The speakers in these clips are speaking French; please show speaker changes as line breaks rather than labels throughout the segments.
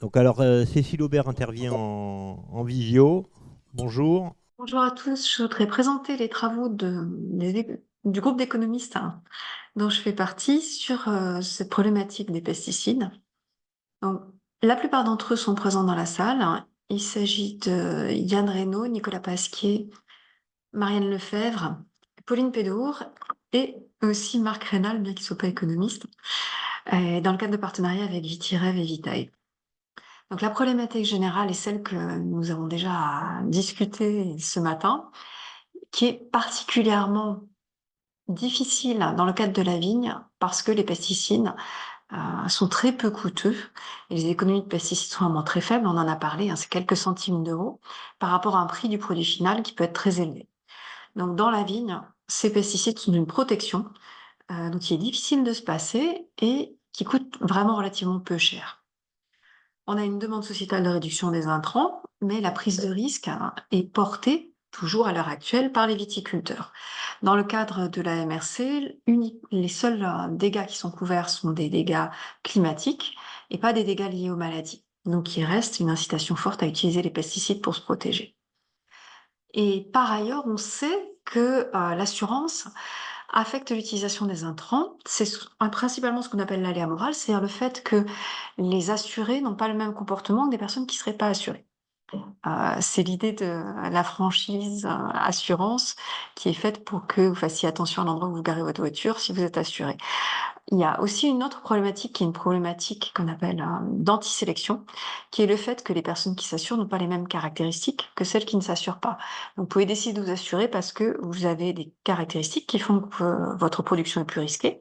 Donc alors, Cécile Aubert intervient en visio. Bonjour.
Bonjour à tous, je voudrais présenter les travaux du groupe d'économistes dont je fais partie sur cette problématique des pesticides. Donc, la plupart d'entre eux sont présents dans la salle. Il s'agit de Yann Reynaud, Nicolas Pasquier, Marianne Lefebvre, Pauline Pédour et aussi Marc Reynal, bien qu'il ne soit pas économiste, dans le cadre de partenariat avec Vitirev et Vitae. Donc la problématique générale est celle que nous avons déjà discutée ce matin, qui est particulièrement difficile dans le cadre de la vigne parce que les pesticides sont très peu coûteux et les économies de pesticides sont vraiment très faibles, on en a parlé, c'est quelques centimes d'euros par rapport à un prix du produit final qui peut être très élevé. Donc dans la vigne, ces pesticides sont une protection dont il est difficile de se passer et qui coûte vraiment relativement peu cher. On a une demande sociétale de réduction des intrants, mais la prise de risque est portée toujours à l'heure actuelle par les viticulteurs. Dans le cadre de la MRC, les seuls dégâts qui sont couverts sont des dégâts climatiques et pas des dégâts liés aux maladies. Donc il reste une incitation forte à utiliser les pesticides pour se protéger. Et par ailleurs, on sait que l'assurance affecte l'utilisation des intrants. C'est principalement ce qu'on appelle l'aléa moral, c'est-à-dire le fait que les assurés n'ont pas le même comportement que des personnes qui ne seraient pas assurées. C'est l'idée de la franchise assurance qui est faite pour que vous fassiez attention à l'endroit où vous garez votre voiture si vous êtes assuré. Il y a aussi une autre problématique qui est une problématique qu'on appelle d'antisélection, qui est le fait que les personnes qui s'assurent n'ont pas les mêmes caractéristiques que celles qui ne s'assurent pas. Donc, vous pouvez décider de vous assurer parce que vous avez des caractéristiques qui font que votre production est plus risquée,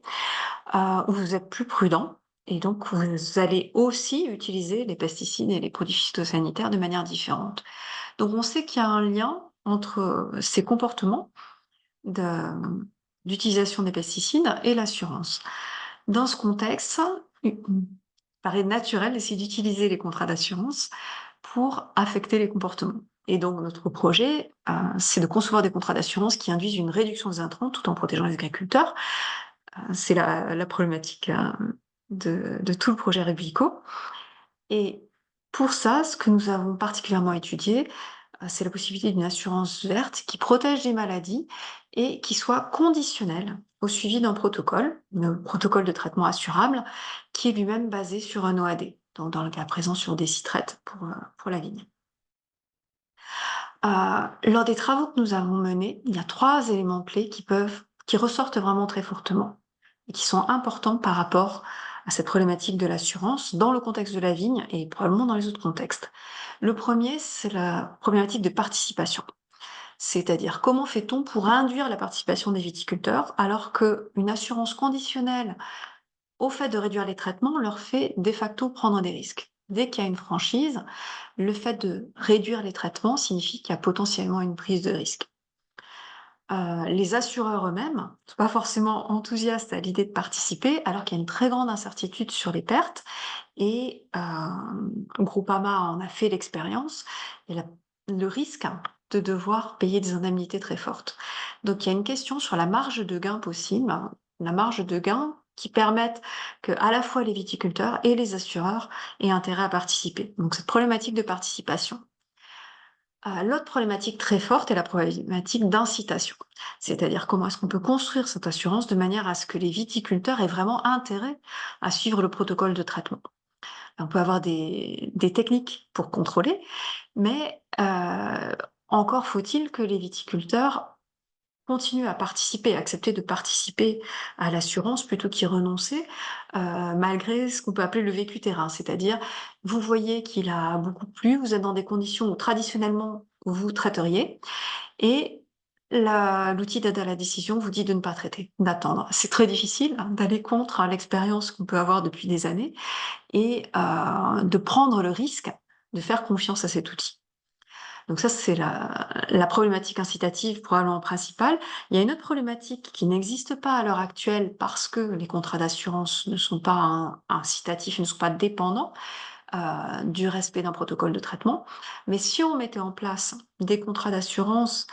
ou vous êtes plus prudent, et donc vous allez aussi utiliser les pesticides et les produits phytosanitaires de manière différente. Donc, on sait qu'il y a un lien entre ces comportements de- d'utilisation des pesticides et l'assurance. Dans ce contexte, il paraît naturel d'essayer d'utiliser les contrats d'assurance pour affecter les comportements. Et donc notre projet, c'est de concevoir des contrats d'assurance qui induisent une réduction des intrants tout en protégeant les agriculteurs. C'est la problématique de tout le projet Reblico. Et pour ça, ce que nous avons particulièrement étudié, c'est la possibilité d'une assurance verte qui protège des maladies et qui soit conditionnelle au suivi d'un protocole, le protocole de traitement assurable, qui est lui-même basé sur un OAD, donc dans le cas présent sur des citrate pour la vigne. Lors des travaux que nous avons menés, il y a 3 éléments clés qui ressortent vraiment très fortement et qui sont importants par rapport à cette problématique de l'assurance dans le contexte de la vigne et probablement dans les autres contextes. Le premier, c'est la problématique de participation. C'est-à-dire comment fait-on pour induire la participation des viticulteurs alors qu'une assurance conditionnelle au fait de réduire les traitements leur fait de facto prendre des risques. Dès qu'il y a une franchise, le fait de réduire les traitements signifie qu'il y a potentiellement une prise de risque. Les assureurs eux-mêmes ne sont pas forcément enthousiastes à l'idée de participer, alors qu'il y a une très grande incertitude sur les pertes. Et Groupama en a fait l'expérience. Et le risque de devoir payer des indemnités très fortes. Donc il y a une question sur la marge de gain possible, la marge de gain qui permette que à la fois les viticulteurs et les assureurs aient intérêt à participer. Donc cette problématique de participation. L'autre problématique très forte est la problématique d'incitation. C'est-à-dire comment est-ce qu'on peut construire cette assurance de manière à ce que les viticulteurs aient vraiment intérêt à suivre le protocole de traitement. On peut avoir des techniques pour contrôler, mais encore faut-il que les viticulteurs continuent à participer, accepter de participer à l'assurance plutôt qu'y renoncer, malgré ce qu'on peut appeler le vécu terrain. C'est-à-dire, vous voyez qu'il a beaucoup plu, vous êtes dans des conditions où traditionnellement vous traiteriez, et l'outil d'aide à la décision vous dit de ne pas traiter, d'attendre. C'est très difficile d'aller contre l'expérience qu'on peut avoir depuis des années et de prendre le risque de faire confiance à cet outil. Donc ça, c'est la problématique incitative probablement principale. Il y a une autre problématique qui n'existe pas à l'heure actuelle parce que les contrats d'assurance ne sont pas incitatifs, ne sont pas dépendants du respect d'un protocole de traitement. Mais si on mettait en place des contrats d'assurance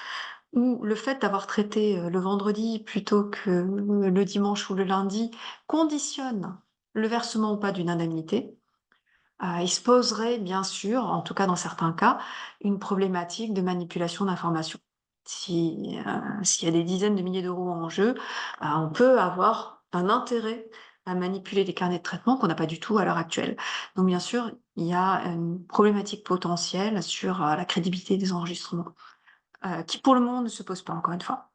où le fait d'avoir traité le vendredi plutôt que le dimanche ou le lundi conditionne le versement ou pas d'une indemnité, il se poserait bien sûr, en tout cas dans certains cas, une problématique de manipulation d'informations. S'il y a des dizaines de milliers d'euros en jeu, on peut avoir un intérêt à manipuler les carnets de traitement qu'on n'a pas du tout à l'heure actuelle. Donc bien sûr, il y a une problématique potentielle sur, la crédibilité des enregistrements, qui pour le moment ne se pose pas, encore une fois.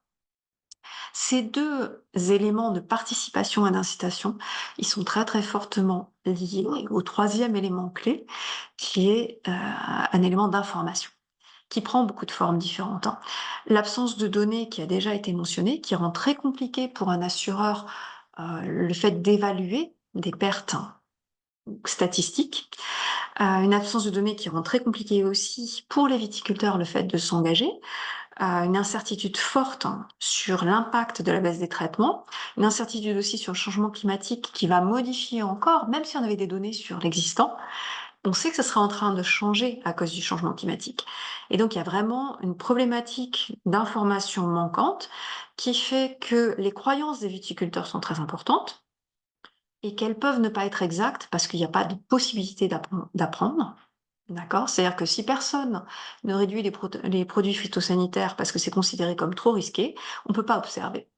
Ces 2 éléments de participation et d'incitation, ils sont très, très fortement liés au troisième élément clé qui est, un élément d'information, qui prend beaucoup de formes différentes, hein. L'absence de données qui a déjà été mentionnée, qui rend très compliqué pour un assureur, le fait d'évaluer des pertes statistiques. Une absence de données qui rend très compliqué aussi pour les viticulteurs le fait de s'engager, une incertitude forte sur l'impact de la baisse des traitements, une incertitude aussi sur le changement climatique qui va modifier encore, même si on avait des données sur l'existant, on sait que ce sera en train de changer à cause du changement climatique. Et donc il y a vraiment une problématique d'information manquante qui fait que les croyances des viticulteurs sont très importantes et qu'elles peuvent ne pas être exactes parce qu'il n'y a pas de possibilité d'apprendre. D'accord? C'est-à-dire que si personne ne réduit les produits phytosanitaires parce que c'est considéré comme trop risqué, on ne peut pas observer.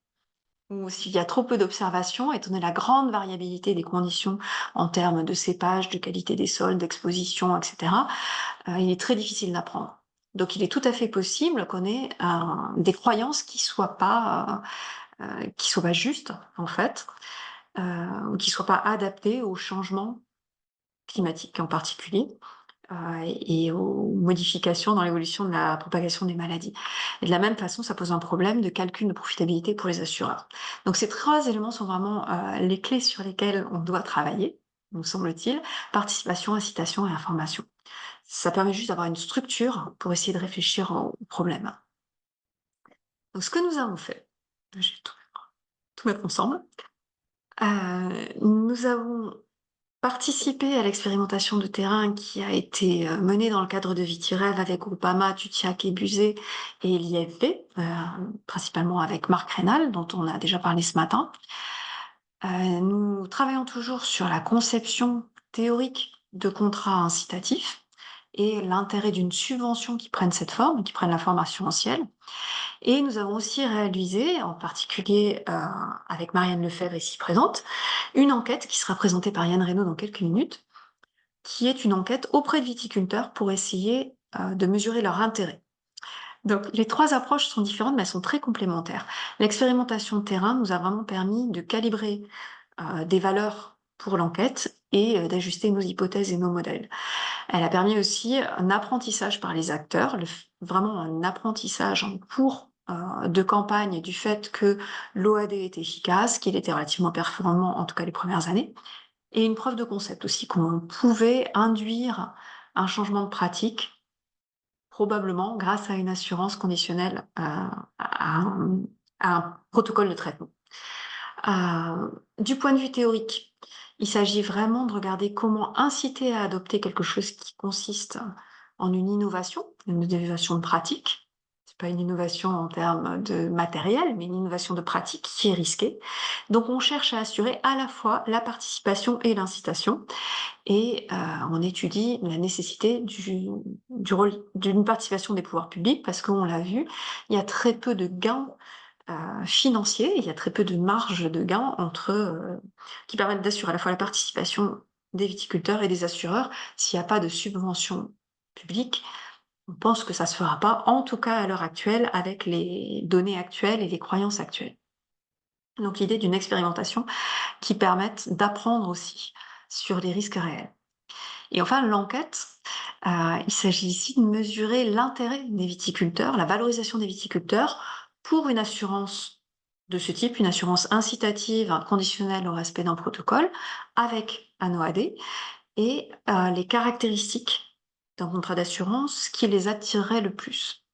Ou s'il y a trop peu d'observations, étant donné la grande variabilité des conditions en termes de cépage, de qualité des sols, d'exposition, etc., il est très difficile d'apprendre. Donc il est tout à fait possible qu'on ait des croyances qui soient pas justes, en fait, ou qui soient pas adaptées au changement climatique en particulier. Et aux modifications dans l'évolution de la propagation des maladies. Et de la même façon, ça pose un problème de calcul de profitabilité pour les assureurs. Donc ces 3 éléments sont vraiment, les clés sur lesquelles on doit travailler, nous semble-t-il: participation, incitation et information. Ça permet juste d'avoir une structure pour essayer de réfléchir au problème. Donc ce que nous avons fait, je vais tout mettre ensemble. Nous avons participé à l'expérimentation de terrain qui a été, menée dans le cadre de VitiREV avec Groupama, Tutiac et Buzet et l'IFV, principalement avec Marc Rénal, dont on a déjà parlé ce matin. Nous travaillons toujours sur la conception théorique de contrats incitatifs et l'intérêt d'une subvention qui prenne cette forme, qui prenne la forme assurantielle. Et nous avons aussi réalisé, en particulier, avec Marianne Lefebvre ici présente, une enquête qui sera présentée par Yann Reynaud dans quelques minutes, qui est une enquête auprès de viticulteurs pour essayer, de mesurer leur intérêt. Donc les 3 approches sont différentes, mais elles sont très complémentaires. L'expérimentation de terrain nous a vraiment permis de calibrer, des valeurs pour l'enquête et d'ajuster nos hypothèses et nos modèles. Elle a permis aussi un apprentissage par les acteurs, vraiment un apprentissage en cours de campagne du fait que l'OAD est efficace, qu'il était relativement performant, en tout cas les premières années, et une preuve de concept aussi, qu'on pouvait induire un changement de pratique, probablement grâce à une assurance conditionnelle à un protocole de traitement. Du point de vue théorique, il s'agit vraiment de regarder comment inciter à adopter quelque chose qui consiste en une innovation de pratique. C'est pas une innovation en termes de matériel, mais une innovation de pratique qui est risquée. Donc on cherche à assurer à la fois la participation et l'incitation et on étudie la nécessité du rôle d'une participation des pouvoirs publics parce qu'on l'a vu, il y a très peu de gains financiers, il y a très peu de marge de gains qui permettent d'assurer à la fois la participation des viticulteurs et des assureurs. S'il n'y a pas de subvention publique, on pense que ça se fera pas, en tout cas à l'heure actuelle, avec les données actuelles et les croyances actuelles. Donc l'idée d'une expérimentation qui permette d'apprendre aussi sur les risques réels. Et enfin, l'enquête, il s'agit ici de mesurer l'intérêt des viticulteurs, la valorisation des viticulteurs pour une assurance de ce type, une assurance incitative, conditionnelle au respect d'un protocole, avec un OAD, et les caractéristiques d'un contrat d'assurance qui les attirerait le plus.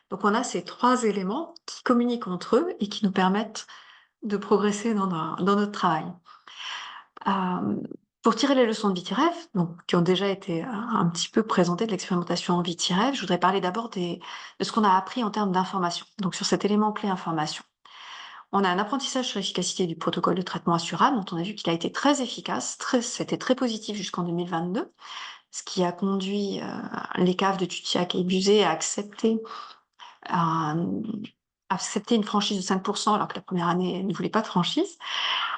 Donc on a ces 3 éléments qui communiquent entre eux et qui nous permettent de progresser dans notre travail. Pour tirer les leçons de VitiREV, donc qui ont déjà été un petit peu présentées de l'expérimentation en VitiREV, je voudrais parler d'abord de ce qu'on a appris en termes d'information, donc sur cet élément clé information. On a un apprentissage sur l'efficacité du protocole de traitement assurable, dont on a vu qu'il a été très efficace, c'était très positif jusqu'en 2022, ce qui a conduit les caves de Tutiac et Buzet à accepter une franchise de 5%, alors que la première année, elles ne voulaient pas de franchise.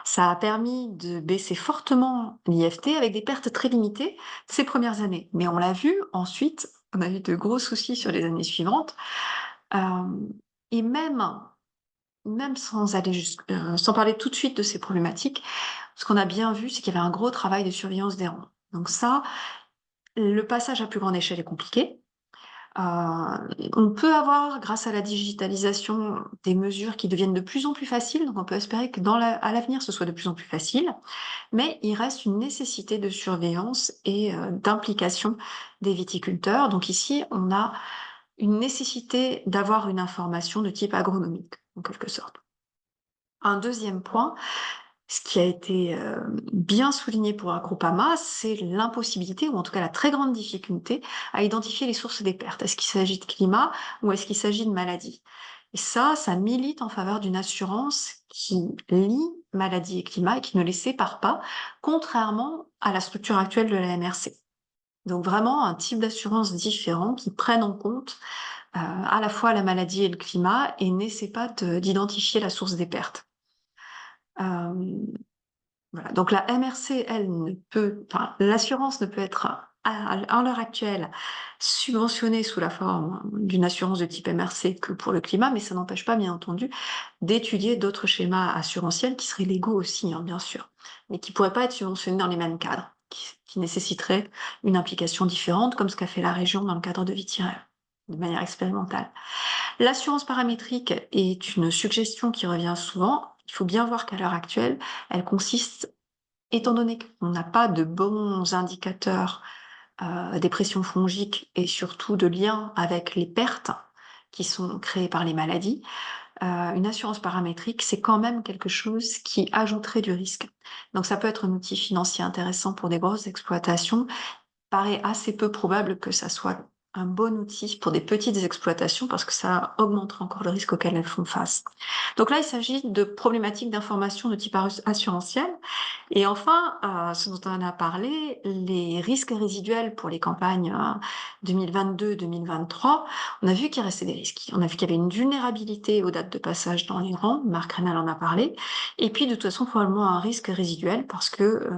Ça a permis de baisser fortement l'IFT avec des pertes très limitées ces premières années. Mais on l'a vu, ensuite, on a eu de gros soucis sur les années suivantes. Et même sans parler tout de suite de ces problématiques, ce qu'on a bien vu, c'est qu'il y avait un gros travail de surveillance des rangs. Donc ça, le passage à plus grande échelle est compliqué. On peut avoir, grâce à la digitalisation, des mesures qui deviennent de plus en plus faciles, donc on peut espérer que à l'avenir, ce soit de plus en plus facile, mais il reste une nécessité de surveillance et d'implication des viticulteurs. Donc ici, on a une nécessité d'avoir une information de type agronomique, en quelque sorte. Un deuxième point, ce qui a été bien souligné pour Agrupama, c'est l'impossibilité, ou en tout cas la très grande difficulté, à identifier les sources des pertes. Est-ce qu'il s'agit de climat ou est-ce qu'il s'agit de maladie? Et ça milite en faveur d'une assurance qui lie maladie et climat et qui ne les sépare pas, contrairement à la structure actuelle de la MRC. Donc vraiment un type d'assurance différent qui prenne en compte à la fois la maladie et le climat et n'essaie pas d'identifier la source des pertes. Voilà. Donc la MRC, l'assurance ne peut être à l'heure actuelle subventionnée sous la forme d'une assurance de type MRC que pour le climat, mais ça n'empêche pas, bien entendu, d'étudier d'autres schémas assurantiels qui seraient légaux aussi, hein, bien sûr, mais qui pourraient pas être subventionnés dans les mêmes cadres, qui nécessiteraient une implication différente, comme ce qu'a fait la région dans le cadre de Vitirev, de manière expérimentale. L'assurance paramétrique est une suggestion qui revient souvent. Il faut bien voir qu'à l'heure actuelle, elle consiste, étant donné qu'on n'a pas de bons indicateurs des pressions fongiques et surtout de lien avec les pertes qui sont créées par les maladies, une assurance paramétrique, c'est quand même quelque chose qui ajouterait du risque. Donc ça peut être un outil financier intéressant pour des grosses exploitations. Paraît assez peu probable que ça soit un bon outil pour des petites exploitations parce que ça augmentera encore le risque auquel elles font face. Donc là, il s'agit de problématiques d'information de type assurantiel. Et enfin, ce dont on a parlé, les risques résiduels pour les campagnes 2022-2023, on a vu qu'il restait des risques. On a vu qu'il y avait une vulnérabilité aux dates de passage dans les rangs, Marc Reynal en a parlé, et puis de toute façon probablement un risque résiduel parce que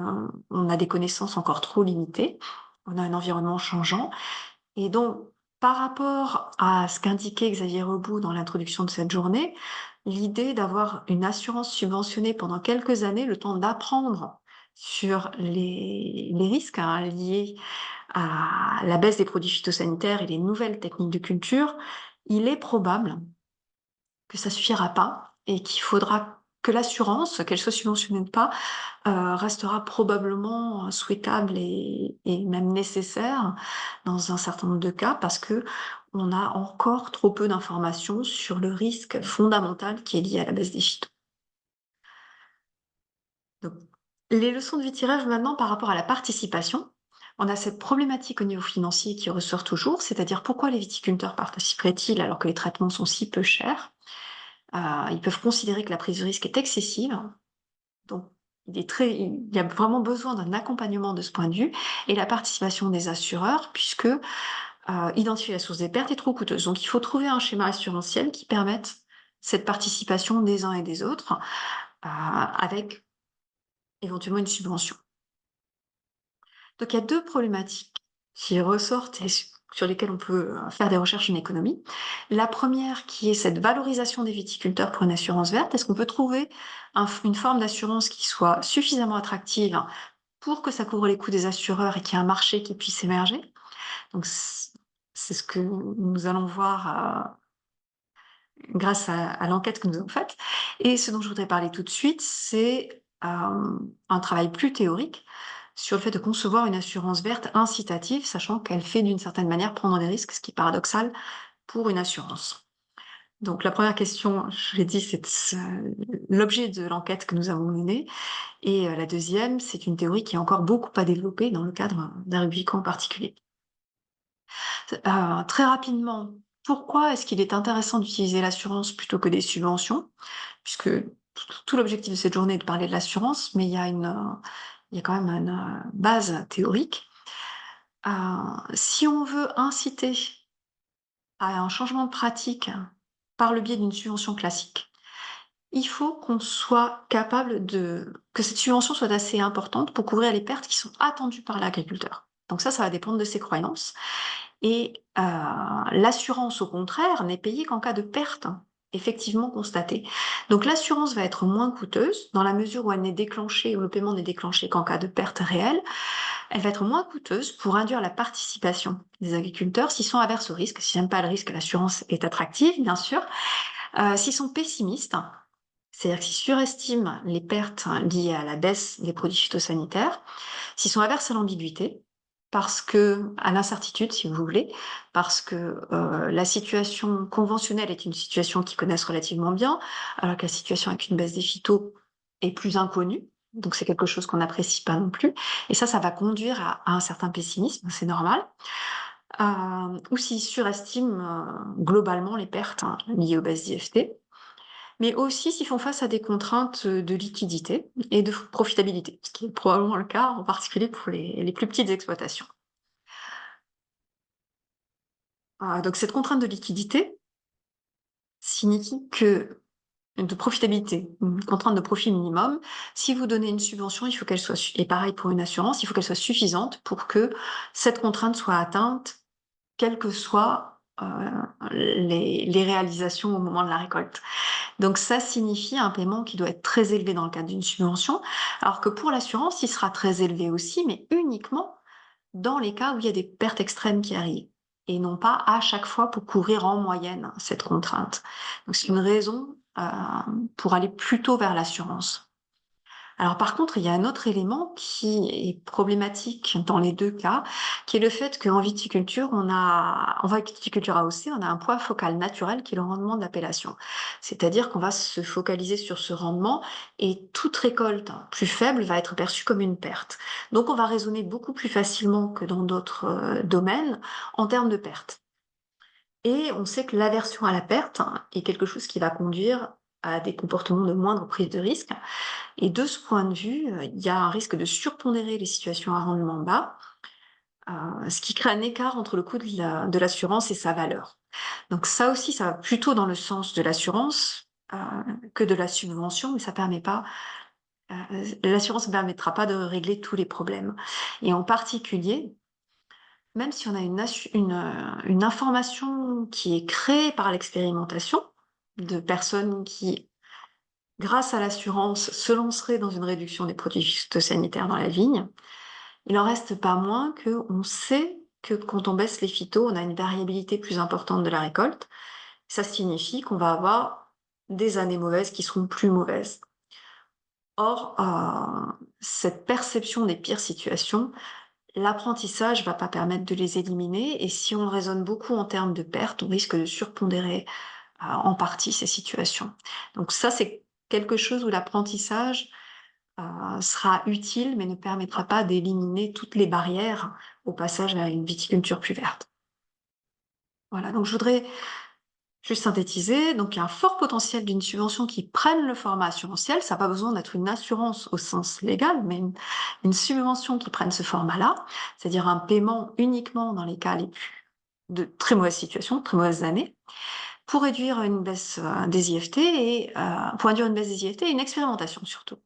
on a des connaissances encore trop limitées, on a un environnement changeant, et donc par rapport à ce qu'indiquait Xavier Rebout dans l'introduction de cette journée, l'idée d'avoir une assurance subventionnée pendant quelques années, le temps d'apprendre sur les risques liés à la baisse des produits phytosanitaires et les nouvelles techniques de culture, il est probable que ça suffira pas et qu'il faudra que l'assurance, qu'elle soit subventionnée ou pas, restera probablement souhaitable et même nécessaire dans un certain nombre de cas parce que on a encore trop peu d'informations sur le risque fondamental qui est lié à la baisse des phytos. Donc, les leçons de Vitirage maintenant par rapport à la participation. On a cette problématique au niveau financier qui ressort toujours, c'est-à-dire pourquoi les viticulteurs participeraient-ils alors que les traitements sont si peu chers? Ils peuvent considérer que la prise de risque est excessive, donc il y a vraiment besoin d'un accompagnement de ce point de vue, et la participation des assureurs, puisque identifier la source des pertes est trop coûteuse. Donc il faut trouver un schéma assurantiel qui permette cette participation des uns et des autres, avec éventuellement une subvention. Donc il y a deux problématiques qui ressortent et sur lesquelles on peut faire des recherches en économie. La première qui est cette valorisation des viticulteurs pour une assurance verte. Est-ce qu'on peut trouver une forme d'assurance qui soit suffisamment attractive pour que ça couvre les coûts des assureurs et qu'il y ait un marché qui puisse émerger? Donc c'est ce que nous allons voir grâce à l'enquête que nous avons faite. Et ce dont je voudrais parler tout de suite, c'est un travail plus théorique sur le fait de concevoir une assurance verte incitative, sachant qu'elle fait d'une certaine manière prendre des risques, ce qui est paradoxal pour une assurance. Donc la première question, je l'ai dit, c'est l'objet de l'enquête que nous avons menée. Et la deuxième, c'est une théorie qui est encore beaucoup à développer dans le cadre d'un rubrique en particulier. Très rapidement, pourquoi est-ce qu'il est intéressant d'utiliser l'assurance plutôt que des subventions, puisque tout l'objectif de cette journée est de parler de l'assurance, mais il y a quand même une base théorique. Si on veut inciter à un changement de pratique par le biais d'une subvention classique, il faut qu'on soit capable que cette subvention soit assez importante pour couvrir les pertes qui sont attendues par l'agriculteur. Donc ça va dépendre de ses croyances. Et l'assurance, au contraire, n'est payée qu'en cas de perte effectivement constatée. Donc l'assurance va être moins coûteuse dans la mesure où elle n'est déclenchée, où le paiement n'est déclenché qu'en cas de perte réelle. Elle va être moins coûteuse pour induire la participation des agriculteurs s'ils sont averses au risque. S'ils n'aiment pas le risque, l'assurance est attractive, bien sûr. S'ils sont pessimistes, c'est-à-dire qu'ils surestiment les pertes liées à la baisse des produits phytosanitaires, s'ils sont averses à l'ambiguïté, à l'incertitude, si vous voulez, parce que la situation conventionnelle est une situation qu'ils connaissent relativement bien, alors que la situation avec une baisse des phytos est plus inconnue. Donc c'est quelque chose qu'on n'apprécie pas non plus. Et ça va conduire à un certain pessimisme, c'est normal. Ou s'ils surestiment globalement les pertes liées aux baisses d'IFT, mais aussi s'ils font face à des contraintes de liquidité et de profitabilité, ce qui est probablement le cas en particulier pour les plus petites exploitations. Donc cette contrainte de liquidité signifie que de profitabilité, une contrainte de profit minimum, si vous donnez une subvention, il faut qu'elle soit, et pareil pour une assurance, il faut qu'elle soit suffisante pour que cette contrainte soit atteinte, quelles que soient les réalisations au moment de la récolte. Donc ça signifie un paiement qui doit être très élevé dans le cadre d'une subvention, alors que pour l'assurance, il sera très élevé aussi, mais uniquement dans les cas où il y a des pertes extrêmes qui arrivent, et non pas à chaque fois pour couvrir en moyenne cette contrainte. Donc c'est une raison pour aller plutôt vers l'assurance. Alors par contre, il y a un autre élément qui est problématique dans les deux cas, qui est le fait qu'en viticulture, en viticulture AOC, on a un point focal naturel qui est le rendement de l'appellation. C'est-à-dire qu'on va se focaliser sur ce rendement et toute récolte plus faible va être perçue comme une perte. Donc on va raisonner beaucoup plus facilement que dans d'autres domaines en termes de perte. Et on sait que l'aversion à la perte est quelque chose qui va conduire à des comportements de moindre prise de risque. Et de ce point de vue, il y a un risque de surpondérer les situations à rendement bas, ce qui crée un écart entre le coût de l'assurance et sa valeur. Donc ça aussi, ça va plutôt dans le sens de l'assurance que de la subvention, mais ça permet pas, l'assurance ne permettra pas de régler tous les problèmes. Et en particulier, même si on a une information qui est créée par l'expérimentation de personnes qui, grâce à l'assurance, se lanceraient dans une réduction des produits phytosanitaires dans la vigne, il en reste pas moins qu'on sait que quand on baisse les phytos, on a une variabilité plus importante de la récolte. Ça signifie qu'on va avoir des années mauvaises qui seront plus mauvaises. Or, cette perception des pires situations, l'apprentissage va pas permettre de les éliminer, et si on raisonne beaucoup en termes de pertes, on risque de surpondérer en partie ces situations. Donc ça, c'est quelque chose où l'apprentissage sera utile, mais ne permettra pas d'éliminer toutes les barrières au passage vers une viticulture plus verte. Voilà, donc je voudrais juste synthétiser. Donc il y a un fort potentiel d'une subvention qui prenne le format assurantiel. Ça n'a pas besoin d'être une assurance au sens légal, mais une subvention qui prenne ce format-là, c'est-à-dire un paiement uniquement dans les cas de très mauvaises situations, très mauvaises années, pour réduire une baisse des IFT et pour induire une baisse des IFT et une expérimentation surtout.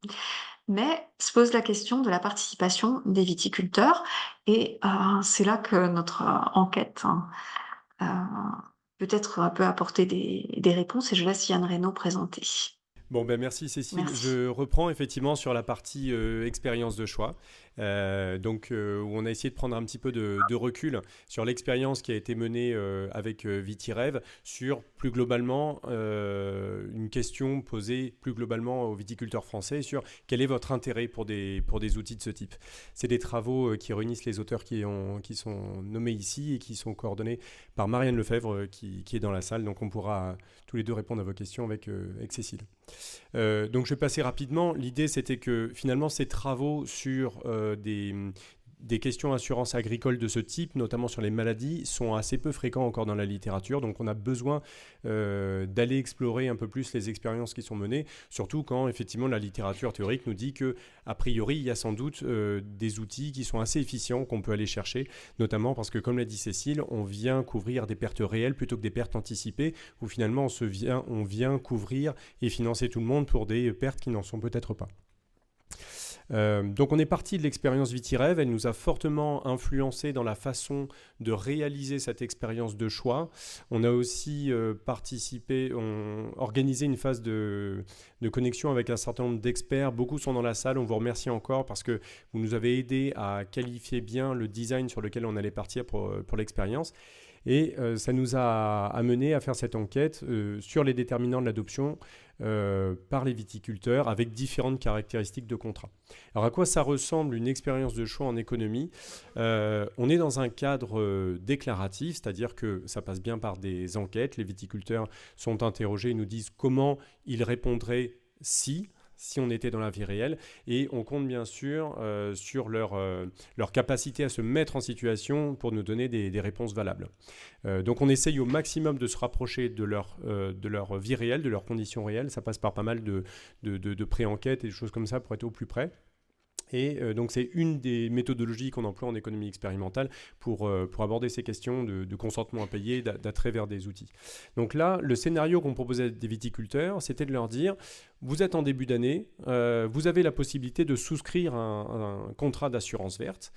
Mais se pose la question de la participation des viticulteurs, et c'est là que notre enquête peut-être peut apporter des réponses, et je laisse Yann Reynaud présenter.
Bon, ben merci Cécile.
Merci.
Je reprends effectivement sur la partie expérience de choix, où on a essayé de prendre un petit peu de recul sur l'expérience qui a été menée avec VitiRêve, sur plus globalement une question posée plus globalement aux viticulteurs français sur quel est votre intérêt pour des outils de ce type. C'est des travaux qui réunissent les auteurs qui sont nommés ici et qui sont coordonnés par Marianne Lefebvre qui est dans la salle, donc on pourra tous les deux répondre à vos questions avec Cécile. Donc je vais passer rapidement. L'idée c'était que finalement ces travaux sur des questions assurance agricole de ce type, notamment sur les maladies, sont assez peu fréquents encore dans la littérature. Donc on a besoin d'aller explorer un peu plus les expériences qui sont menées, surtout quand effectivement la littérature théorique nous dit que a priori il y a sans doute des outils qui sont assez efficients qu'on peut aller chercher, notamment parce que comme l'a dit Cécile, on vient couvrir des pertes réelles plutôt que des pertes anticipées, où finalement on vient couvrir et financer tout le monde pour des pertes qui n'en sont peut-être pas. Donc on est parti de l'expérience Vitirev, elle nous a fortement influencé dans la façon de réaliser cette expérience de choix. On a aussi organisé une phase de connexion avec un certain nombre d'experts, beaucoup sont dans la salle, on vous remercie encore parce que vous nous avez aidé à qualifier bien le design sur lequel on allait partir pour l'expérience. Et ça nous a amené à faire cette enquête sur les déterminants de l'adoption par les viticulteurs avec différentes caractéristiques de contrat. Alors à quoi ça ressemble une expérience de choix en économie ? On est dans un cadre déclaratif, c'est-à-dire que ça passe bien par des enquêtes. Les viticulteurs sont interrogés et nous disent comment ils répondraient si on était dans la vie réelle, et on compte bien sûr sur leur capacité à se mettre en situation pour nous donner des réponses valables. Donc on essaye au maximum de se rapprocher de leur vie réelle, de leurs conditions réelles. Ça passe par pas mal de pré-enquêtes et des choses comme ça pour être au plus près. Et donc c'est une des méthodologies qu'on emploie en économie expérimentale pour aborder ces questions de consentement à payer, d'attrait vers des outils. Donc là, le scénario qu'on proposait à des viticulteurs, c'était de leur dire, vous êtes en début d'année, vous avez la possibilité de souscrire un contrat d'assurance verte,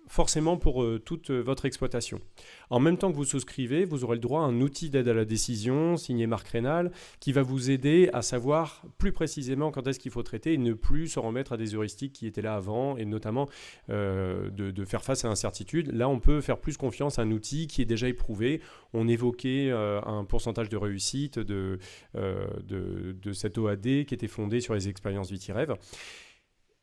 forcément pour toute votre exploitation. En même temps que vous souscrivez, vous aurez le droit à un outil d'aide à la décision signé Marc Rénal qui va vous aider à savoir plus précisément quand est-ce qu'il faut traiter et ne plus se remettre à des heuristiques qui étaient là avant et notamment de faire face à l'incertitude. Là, on peut faire plus confiance à un outil qui est déjà éprouvé. On évoquait un pourcentage de réussite de cette OAD qui était fondée sur les expériences Vitirev.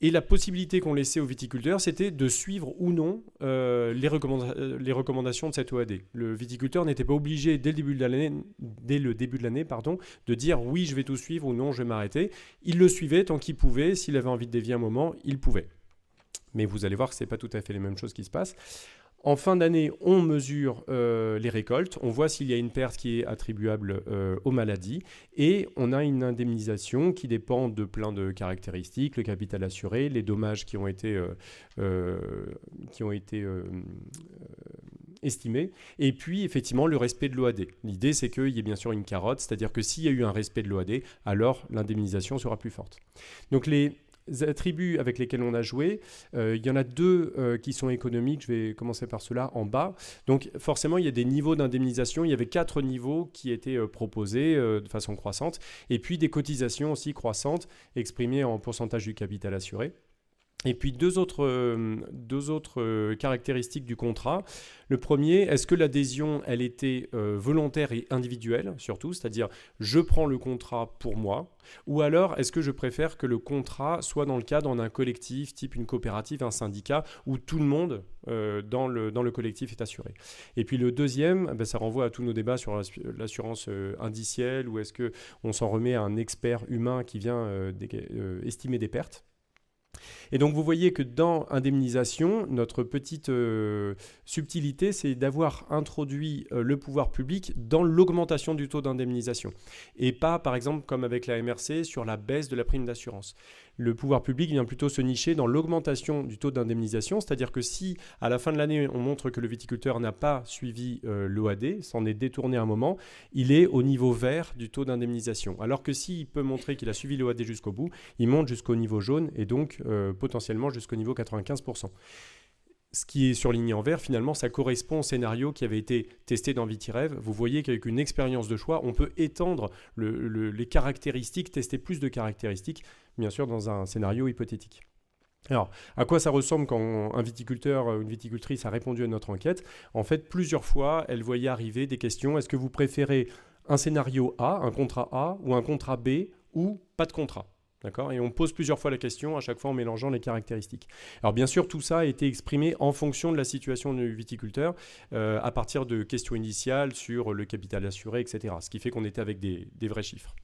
Et la possibilité qu'on laissait aux viticulteurs, c'était de suivre ou non les recommandations de cette OAD. Le viticulteur n'était pas obligé, dès le début de l'année, de dire « oui, je vais tout suivre » ou « non, je vais m'arrêter ». Il le suivait tant qu'il pouvait. S'il avait envie de dévier un moment, il pouvait. Mais vous allez voir que ce n'est pas tout à fait les mêmes choses qui se passent. En fin d'année, on mesure les récoltes, on voit s'il y a une perte qui est attribuable aux maladies et on a une indemnisation qui dépend de plein de caractéristiques, le capital assuré, les dommages qui ont été estimés et puis effectivement le respect de l'OAD. L'idée c'est qu'il y ait bien sûr une carotte, c'est-à-dire que s'il y a eu un respect de l'OAD, alors l'indemnisation sera plus forte. Donc les attributs avec lesquels on a joué, il y en a deux qui sont économiques, je vais commencer par ceux-là en bas. Donc forcément, il y a des niveaux d'indemnisation, il y avait 4 niveaux qui étaient proposés de façon croissante, et puis des cotisations aussi croissantes, exprimées en pourcentage du capital assuré. Et puis deux autres caractéristiques du contrat. Le premier, est-ce que l'adhésion, elle était volontaire et individuelle, surtout, c'est-à-dire je prends le contrat pour moi, ou alors est-ce que je préfère que le contrat soit dans le cadre d'un collectif, type une coopérative, un syndicat, où tout le monde dans le collectif est assuré. Et puis le deuxième, ça renvoie à tous nos débats sur l'assurance indicielle, ou est-ce qu'on s'en remet à un expert humain qui vient estimer des pertes. Et donc vous voyez que dans indemnisation, notre petite subtilité, c'est d'avoir introduit le pouvoir public dans l'augmentation du taux d'indemnisation et pas par exemple comme avec la MRC sur la baisse de la prime d'assurance. Le pouvoir public vient plutôt se nicher dans l'augmentation du taux d'indemnisation, c'est-à-dire que si à la fin de l'année on montre que le viticulteur n'a pas suivi l'OAD, s'en est détourné un moment, il est au niveau vert du taux d'indemnisation. Alors que s'il peut montrer qu'il a suivi l'OAD jusqu'au bout, il monte jusqu'au niveau jaune et donc potentiellement jusqu'au niveau 95%. Ce qui est surligné en vert, finalement, ça correspond au scénario qui avait été testé dans Vitirev. Vous voyez qu'avec une expérience de choix, on peut étendre les caractéristiques, tester plus de caractéristiques, bien sûr, dans un scénario hypothétique. Alors, à quoi ça ressemble quand un viticulteur ou une viticultrice a répondu à notre enquête ? En fait, plusieurs fois, elle voyait arriver des questions. Est-ce que vous préférez un scénario A, un contrat A, ou un contrat B, ou pas de contrat ? D'accord ? Et on pose plusieurs fois la question, à chaque fois en mélangeant les caractéristiques. Alors bien sûr, tout ça a été exprimé en fonction de la situation du viticulteur, à partir de questions initiales sur le capital assuré, etc. Ce qui fait qu'on était avec des vrais chiffres.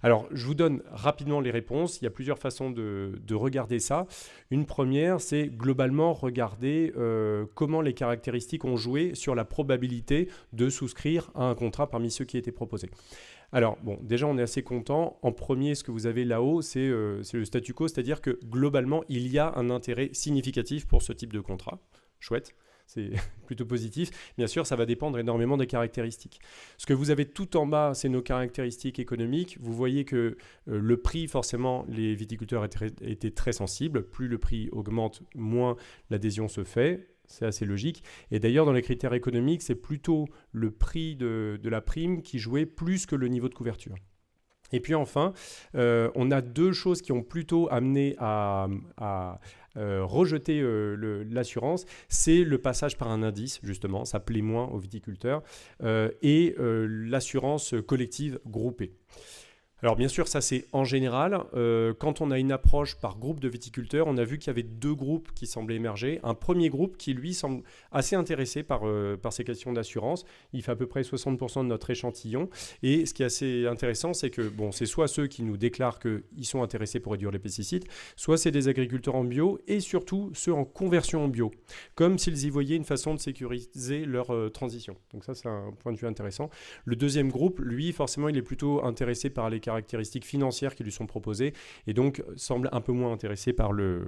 Alors, je vous donne rapidement les réponses. Il y a plusieurs façons de regarder ça. Une première, c'est globalement regarder comment les caractéristiques ont joué sur la probabilité de souscrire à un contrat parmi ceux qui étaient proposés. Alors, bon, déjà, on est assez content. En premier, ce que vous avez là-haut, c'est le statu quo, c'est-à-dire que globalement, il y a un intérêt significatif pour ce type de contrat. Chouette. C'est plutôt positif. Bien sûr, ça va dépendre énormément des caractéristiques. Ce que vous avez tout en bas, c'est nos caractéristiques économiques. Vous voyez que le prix, forcément, les viticulteurs étaient très sensibles. Plus le prix augmente, moins l'adhésion se fait. C'est assez logique. Et d'ailleurs, dans les critères économiques, c'est plutôt le prix de la prime qui jouait plus que le niveau de couverture. Et puis enfin, on a deux choses qui ont plutôt amené à rejeter l'assurance. C'est le passage par un indice, justement, ça plaît moins aux viticulteurs, et l'assurance collective groupée. Alors bien sûr, ça c'est en général. Quand on a une approche par groupe de viticulteurs, on a vu qu'il y avait deux groupes qui semblaient émerger. Un premier groupe qui, lui, semble assez intéressé par ces questions d'assurance. Il fait à peu près 60% de notre échantillon. Et ce qui est assez intéressant, c'est que c'est soit ceux qui nous déclarent qu'ils sont intéressés pour réduire les pesticides, soit c'est des agriculteurs en bio et surtout ceux en conversion en bio, comme s'ils y voyaient une façon de sécuriser leur transition. Donc ça, c'est un point de vue intéressant. Le deuxième groupe, lui, forcément, il est plutôt intéressé par les caractéristiques financières qui lui sont proposées et donc semble un peu moins intéressé par le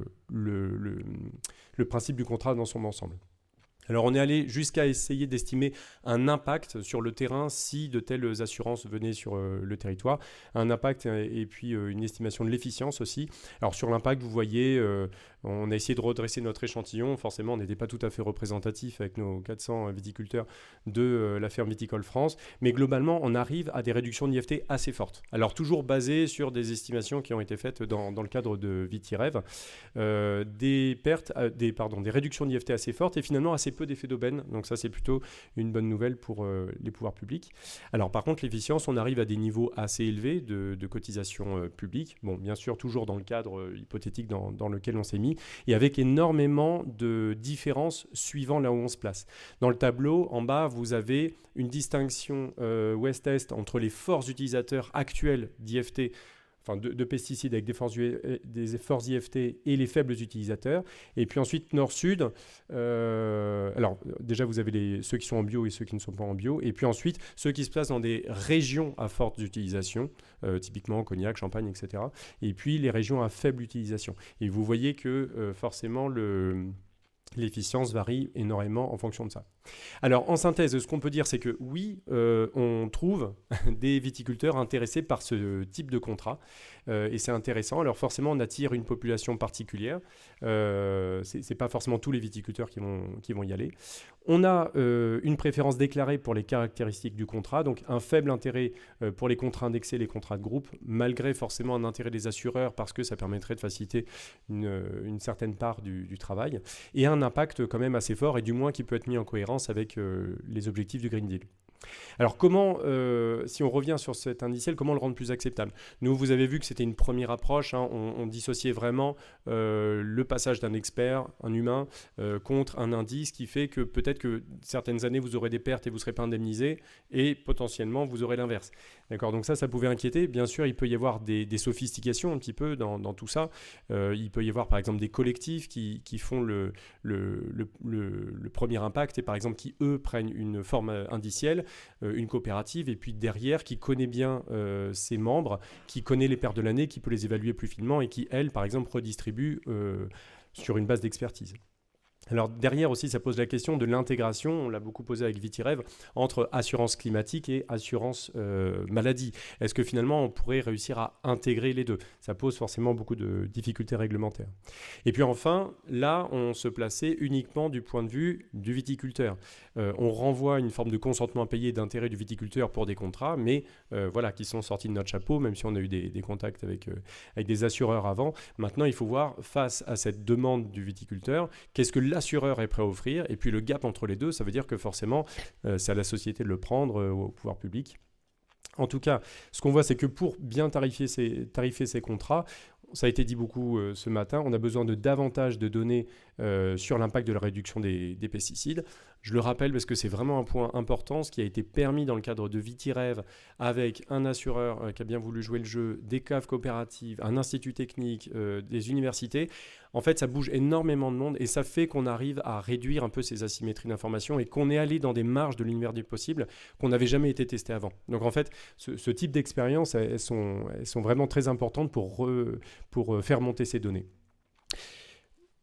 principe du contrat dans son ensemble. Alors on est allé jusqu'à essayer d'estimer un impact sur le terrain si de telles assurances venaient sur le territoire, un impact et puis une estimation de l'efficience aussi. Alors sur l'impact, vous voyez, on a essayé de redresser notre échantillon. Forcément, on n'était pas tout à fait représentatif avec nos 400 viticulteurs de la ferme Viticole France, mais globalement, on arrive à des réductions d'IFT assez fortes. Alors toujours basées sur des estimations qui ont été faites dans le cadre de VitiREV, des réductions d'IFT assez fortes et finalement assez peu d'effets d'aubaine. Donc ça, c'est plutôt une bonne nouvelle pour les pouvoirs publics. Alors par contre, l'efficience, on arrive à des niveaux assez élevés de cotisation publique. Bon, bien sûr, toujours dans le cadre hypothétique dans lequel on s'est mis, et avec énormément de différences suivant là où on se place. Dans le tableau, en bas, vous avez une distinction ouest-est entre les forts utilisateurs actuels d'IFT, enfin de pesticides avec des forts IFT et les faibles utilisateurs. Et puis ensuite, nord-sud, alors déjà vous avez ceux qui sont en bio et ceux qui ne sont pas en bio. Et puis ensuite, ceux qui se placent dans des régions à forte utilisation, typiquement Cognac, Champagne, etc. Et puis les régions à faible utilisation. Et vous voyez que forcément, l'efficience varie énormément en fonction de ça. Alors, en synthèse, ce qu'on peut dire, c'est que oui, on trouve des viticulteurs intéressés par ce type de contrat, et c'est intéressant. Alors, forcément, on attire une population particulière. C'est pas forcément tous les viticulteurs qui vont y aller. On a une préférence déclarée pour les caractéristiques du contrat, donc un faible intérêt pour les contrats indexés, les contrats de groupe, malgré forcément un intérêt des assureurs parce que ça permettrait de faciliter une certaine part du travail, et un impact quand même assez fort et du moins qui peut être mis en cohérence avec les objectifs du Green Deal. Alors comment, si on revient sur cet indiciel, comment le rendre plus acceptable ? Nous, vous avez vu que c'était une première approche, hein, on dissociait vraiment le passage d'un expert, un humain, contre un indice qui fait que peut-être que certaines années, vous aurez des pertes et vous ne serez pas indemnisé, et potentiellement, vous aurez l'inverse. D'accord ? Donc ça pouvait inquiéter. Bien sûr, il peut y avoir des sophistications un petit peu dans tout ça. Il peut y avoir, par exemple, des collectifs qui font le premier impact et, par exemple, qui, eux, prennent une forme indicielle, une coopérative, et puis derrière, qui connaît bien ses membres, qui connaît les pertes de l'année, qui peut les évaluer plus finement et qui, elle, par exemple, redistribue sur une base d'expertise. Alors derrière aussi, ça pose la question de l'intégration, on l'a beaucoup posé avec VitiREV, entre assurance climatique et assurance maladie. Est-ce que finalement on pourrait réussir à intégrer les deux ? Ça pose forcément beaucoup de difficultés réglementaires. Et puis enfin, là, on se plaçait uniquement du point de vue du viticulteur. On renvoie une forme de consentement payé d'intérêt du viticulteur pour des contrats, mais voilà, qui sont sortis de notre chapeau, même si on a eu des contacts avec des assureurs avant. Maintenant, il faut voir, face à cette demande du viticulteur, qu'est-ce que l'assureur est prêt à offrir, et puis le gap entre les deux, ça veut dire que forcément, c'est à la société de le prendre, au pouvoir public. En tout cas, ce qu'on voit, c'est que pour bien tarifer ces contrats, ça a été dit beaucoup ce matin, on a besoin de davantage de données sur l'impact de la réduction des pesticides. Je le rappelle parce que c'est vraiment un point important, ce qui a été permis dans le cadre de VitiRêve avec un assureur qui a bien voulu jouer le jeu, des caves coopératives, un institut technique, des universités. En fait, ça bouge énormément de monde et ça fait qu'on arrive à réduire un peu ces asymétries d'information et qu'on est allé dans des marges de l'univers du possible qu'on n'avait jamais été testé avant. Donc en fait, ce type d'expériences, elles sont vraiment très importantes pour faire monter ces données.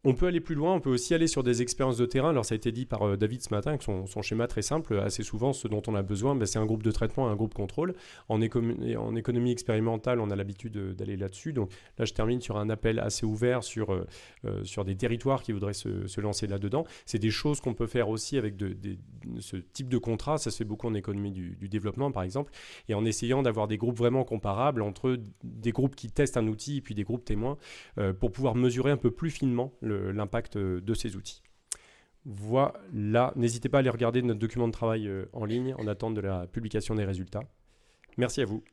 On peut aller plus loin, on peut aussi aller sur des expériences de terrain. Alors ça a été dit par David ce matin, avec son schéma très simple. Assez souvent, ce dont on a besoin, c'est un groupe de traitement et un groupe contrôle. En économie expérimentale, on a l'habitude d'aller là-dessus. Donc là, je termine sur un appel assez ouvert sur des territoires qui voudraient se lancer là-dedans. C'est des choses qu'on peut faire aussi avec ce type de contrat. Ça se fait beaucoup en économie du développement, par exemple, et en essayant d'avoir des groupes vraiment comparables entre des groupes qui testent un outil et puis des groupes témoins pour pouvoir mesurer un peu plus finement l'impact de ces outils. Voilà, n'hésitez pas à aller regarder notre document de travail en ligne en attente de la publication des résultats. Merci à vous.